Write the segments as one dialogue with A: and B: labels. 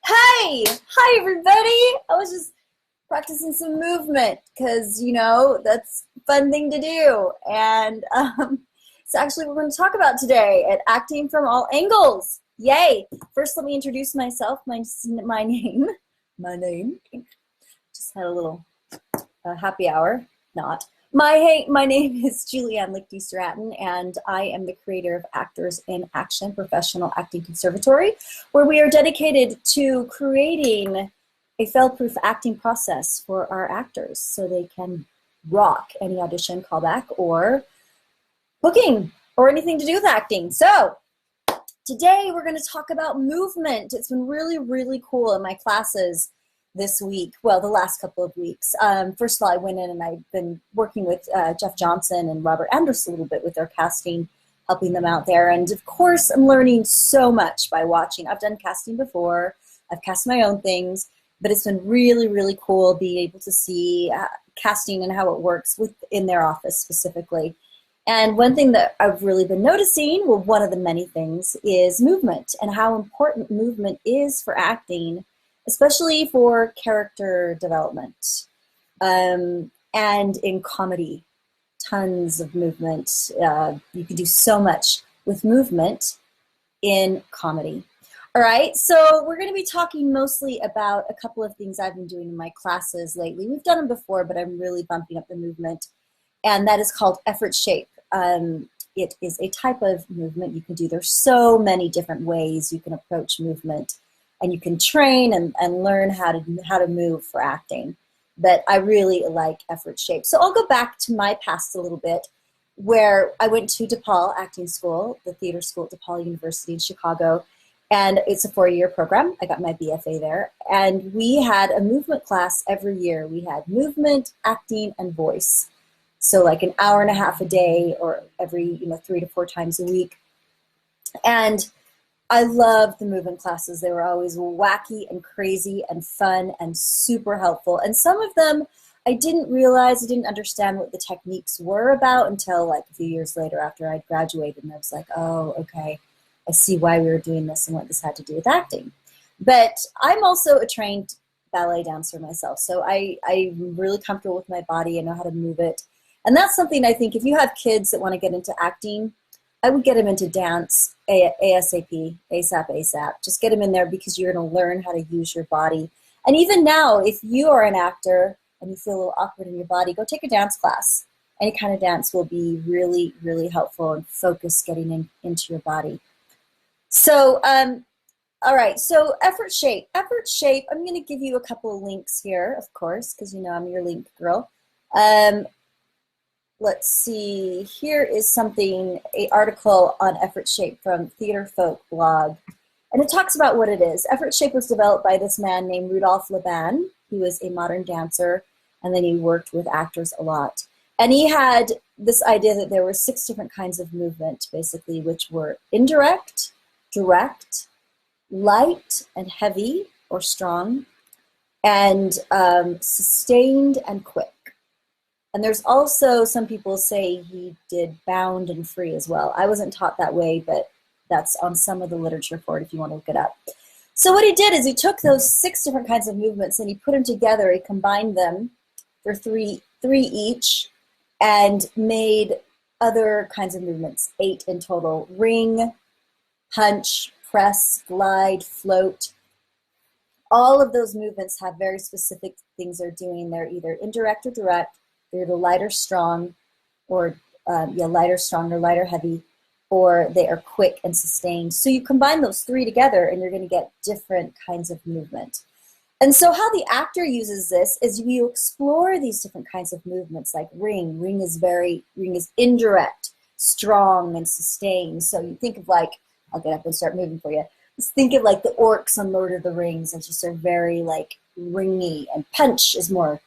A: Hey! Hi, everybody! I was just practicing some movement because, that's a fun thing to do. And it's actually what we're going to talk about today at Acting from All Angles. Yay! First, let me introduce myself. My name. Just had a little happy hour. Not. My name is Julianne Lichty-Stratton, and I am the creator of Actors in Action Professional Acting Conservatory, where we are dedicated to creating a fail-proof acting process for our actors so they can rock any audition, callback, or booking, or anything to do with acting. So today we're going to talk about movement. It's been really, really cool in my classes this week, well, the last couple of weeks. First of all, I went in and I've been working with Jeff Johnson and Robert Andrus a little bit with their casting, helping them out there. And of course, I'm learning so much by watching. I've done casting before. I've cast my own things, but it's been really, really cool being able to see casting and how it works within their office specifically. And one thing that I've really been noticing, well, one of the many things, is movement and how important movement is for acting, especially for character development, and in comedy. Tons of movement. You can do so much with movement in comedy. All right, so we're going to be talking mostly about a couple of things I've been doing in my classes lately. We've done them before, but I'm really bumping up the movement, and that is called effort shape. It is a type of movement you can do. There's so many different ways you can approach movement, and you can train and learn how to move for acting. But I really like effort shape. So I'll go back to my past a little bit, where I went to DePaul Acting School, the theater school at DePaul University in Chicago, and it's a 4-year program. I got my BFA there, and we had a movement class every year. We had movement, acting, and voice. So like an hour and a half a day, or every 3 to 4 times a week. And I loved the movement classes. They were always wacky and crazy and fun and super helpful. And some of them I didn't understand what the techniques were about until like a few years later after I'd graduated. And I was like, oh, okay, I see why we were doing this and what this had to do with acting. But I'm also a trained ballet dancer myself. So I'm really comfortable with my body. I know how to move it. And that's something I think if you have kids that want to get into acting, I would get them into dance ASAP, ASAP. Just get them in there because you're going to learn how to use your body. And even now, if you are an actor and you feel a little awkward in your body, go take a dance class. Any kind of dance will be really, really helpful and focus getting into your body. So, all right, so effort shape. Effort shape, I'm going to give you a couple of links here, of course, because I'm your link girl. Let's see, here is an article on effort shape from Theater Folk blog. And it talks about what it is. Effort shape was developed by this man named Rudolf Laban. He was a modern dancer, and then he worked with actors a lot. And he had this idea that there were 6 different kinds of movement, basically, which were indirect, direct, light and heavy or strong, and sustained and quick. And there's also, some people say he did bound and free as well. I wasn't taught that way, but that's on some of the literature for it if you want to look it up. So what he did is he took those 6 different kinds of movements and he put them together. He combined them for three each, and made other kinds of movements, 8 in total. Ring, punch, press, glide, float. All of those movements have very specific things they're doing. They're either indirect or direct. They're either light or strong, or lighter, strong, or lighter, heavy, or they are quick and sustained. So you combine those 3 together and you're going to get different kinds of movement. And so how the actor uses this is you explore these different kinds of movements, like ring. Ring is indirect, strong, and sustained. So you think of like, I'll get up and start moving for you. Just think of like the orcs on Lord of the Rings, and just are very like ringy. And punch is more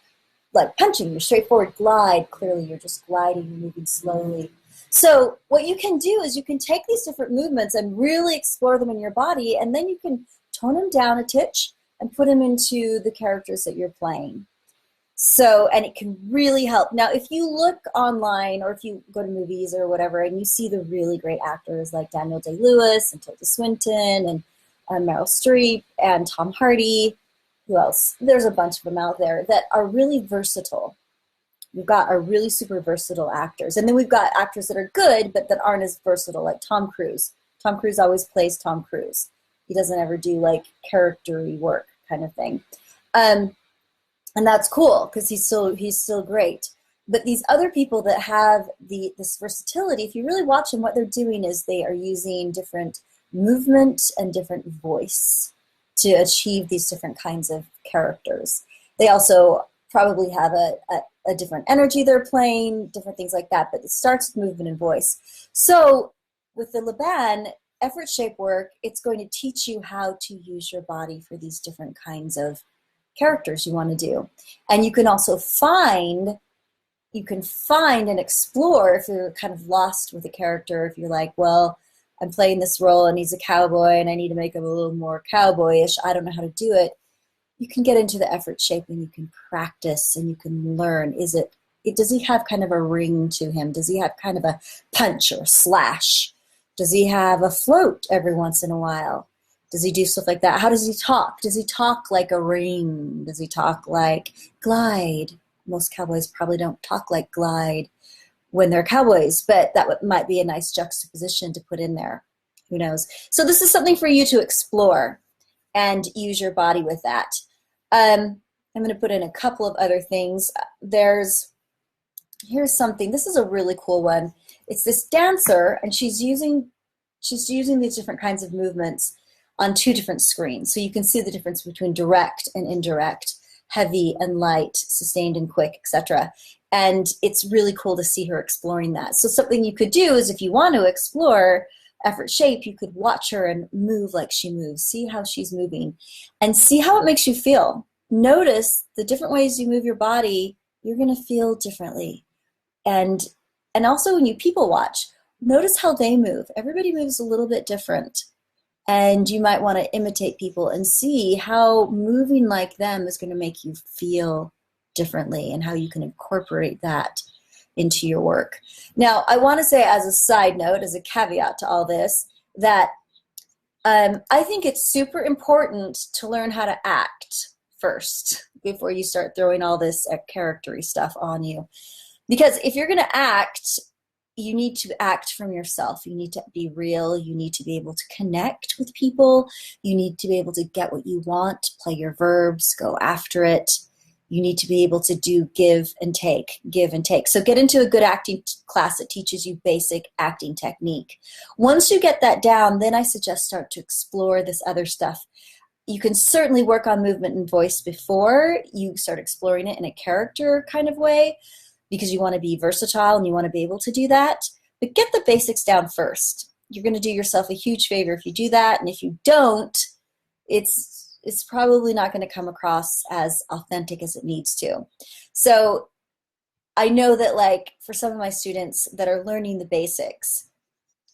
A: like punching, your straightforward glide. Clearly you're just gliding, you're moving slowly. So what you can do is you can take these different movements and really explore them in your body, and then you can tone them down a titch and put them into the characters that you're playing. So, and it can really help. Now, if you look online or if you go to movies or whatever, and you see the really great actors like Daniel Day-Lewis and Tilda Swinton and Meryl Streep and Tom Hardy, who else? There's a bunch of them out there that are really versatile. We've got our really super versatile actors. And then we've got actors that are good, but that aren't as versatile, like Tom Cruise. Tom Cruise always plays Tom Cruise. He doesn't ever do like character-y work kind of thing. And that's cool because he's still great. But these other people that have this versatility, if you really watch them, what they're doing is they are using different movement and different voice to achieve these different kinds of characters. They also probably have a different energy they're playing, different things like that, but it starts with movement and voice. So with the Laban effort shape work, it's going to teach you how to use your body for these different kinds of characters you want to do. And you can also find and explore if you're kind of lost with a character, if you're like, well, I'm playing this role and he's a cowboy and I need to make him a little more cowboyish, I don't know how to do it. You can get into the effort shape and you can practice and you can learn. Does he have kind of a ring to him? Does he have kind of a punch or a slash? Does he have a float every once in a while? Does he do stuff like that? How does he talk? Does he talk like a ring? Does he talk like glide? Most cowboys probably don't talk like glide when they're cowboys, but that might be a nice juxtaposition to put in there. Who knows? So this is something for you to explore and use your body with that. I'm going to put in a couple of other things. Here's something. This is a really cool one. It's this dancer, and she's using these different kinds of movements on 2 different screens. So you can see the difference between direct and indirect, heavy and light, sustained and quick, etc. And it's really cool to see her exploring that. So something you could do is if you want to explore effort shape, you could watch her and move like she moves. See how she's moving and see how it makes you feel. Notice the different ways you move your body, you're going to feel differently. And also when you people watch, notice how they move. Everybody moves a little bit different. And you might want to imitate people and see how moving like them is going to make you feel differently and how you can incorporate that into your work. Now, I want to say as a side note, as a caveat to all this, that I think it's super important to learn how to act first before you start throwing all this character-y stuff on you. Because if you're going to act, you need to act from yourself. You need to be real. You need to be able to connect with people. You need to be able to get what you want, play your verbs, go after it. You need to be able to do give and take. So get into a good acting class that teaches you basic acting technique. Once you get that down, then I suggest start to explore this other stuff. You can certainly work on movement and voice before you start exploring it in a character kind of way, because you want to be versatile and you want to be able to do that. But get the basics down first. You're going to do yourself a huge favor if you do that. And if you don't, it's probably not going to come across as authentic as it needs to. So I know that like for some of my students that are learning the basics,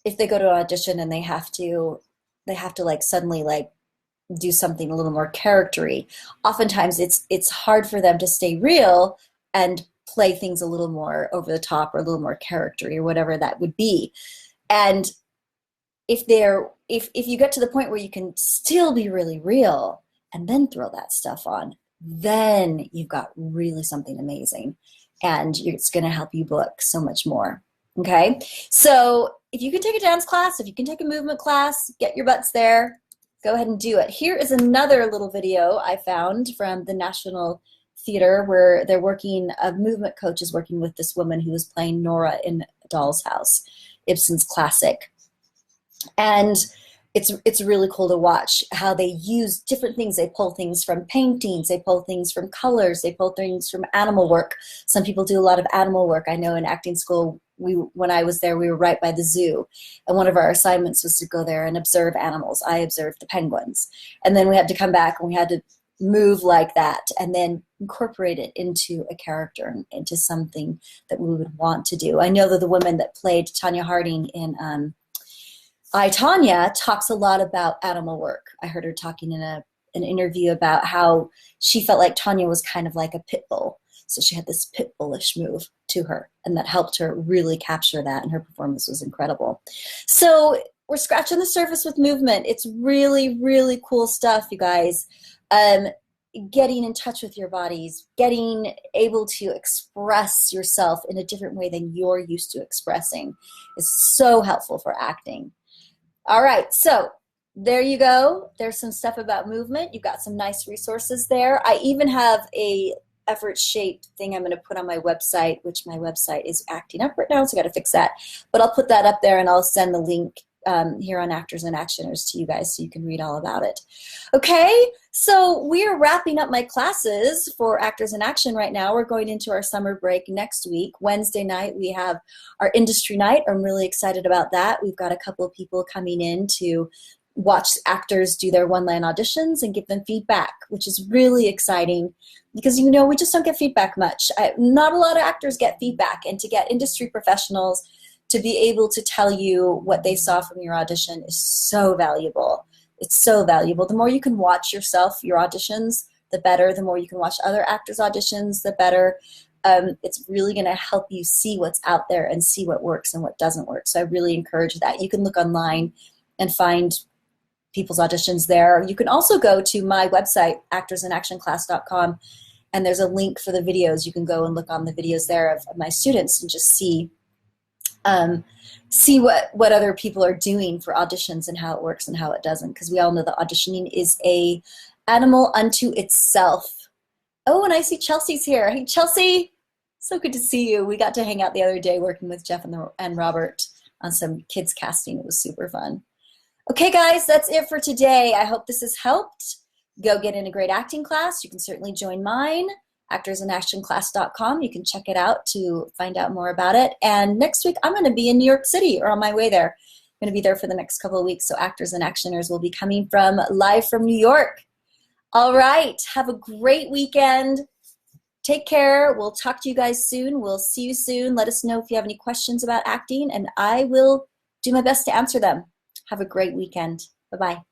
A: if they go to an audition and they have to like suddenly like do something a little more character-y, oftentimes it's hard for them to stay real and play things a little more over the top or a little more character-y or whatever that would be. And if you get to the point where you can still be really real and then throw that stuff on, then you've got really something amazing, and it's going to help you book so much more. Okay, so if you can take a dance class, if you can take a movement class, get your butts there, go ahead and do it. Here is another little video I found from the National Theater where a movement coach is working with this woman who was playing Nora in Doll's House, Ibsen's classic. And it's really cool to watch how they use different things. They pull things from paintings, they pull things from colors, they pull things from animal work. Some people do a lot of animal work. I know in acting school, when I was there, we were right by the zoo. And one of our assignments was to go there and observe animals. I observed the penguins. And then we had to come back and we had to move like that and then incorporate it into a character and into something that we would want to do. I know that the woman that played Tanya Harding in I, Tanya talks a lot about animal work. I heard her talking in an interview about how she felt like Tanya was kind of like a pit bull. So she had this pit bullish move to her, and that helped her really capture that, and her performance was incredible. So we're scratching the surface with movement. It's really, really cool stuff, you guys. Getting in touch with your bodies, getting able to express yourself in a different way than you're used to expressing is so helpful for acting. All right, so there you go. There's some stuff about movement. You've got some nice resources there. I even have a effort-shaped thing I'm going to put on my website, which my website is acting up right now, so I got to fix that. But I'll put that up there, and I'll send the link here on Actors and Actioners to you guys so you can read all about it. Okay, so we're wrapping up my classes for Actors in Action right now. We're going into our summer break next week. Wednesday night we have our industry night. I'm really excited about that. We've got a couple of people coming in to watch actors do their one-line auditions and give them feedback, which is really exciting because, you know, we just don't get feedback much. Not a lot of actors get feedback, and to get industry professionals to be able to tell you what they saw from your audition is so valuable. It's so valuable. The more you can watch yourself, your auditions, the better. The more you can watch other actors' auditions, the better. It's really going to help you see what's out there and see what works and what doesn't work. So I really encourage that. You can look online and find people's auditions there. You can also go to my website, actorsinactionclass.com, and there's a link for the videos. You can go and look on the videos there of my students and just see what other people are doing for auditions and how it works and how it doesn't, because we all know that auditioning is a animal unto itself. Oh, and I see Chelsea's here. Hey, Chelsea, so good to see you. We got to hang out the other day working with Jeff and Robert on some kids casting. It was super fun. Okay, guys, that's it for today. I hope this has helped. Go get in a great acting class. You can certainly join mine, actorsinactionclass.com. You can check it out to find out more about it. And next week, I'm going to be in New York City, or on my way there. I'm going to be there for the next couple of weeks, so Actors and Actioners will be coming live from New York. All right, have a great weekend. Take care. We'll talk to you guys soon. We'll see you soon. Let us know if you have any questions about acting, and I will do my best to answer them. Have a great weekend. Bye-bye.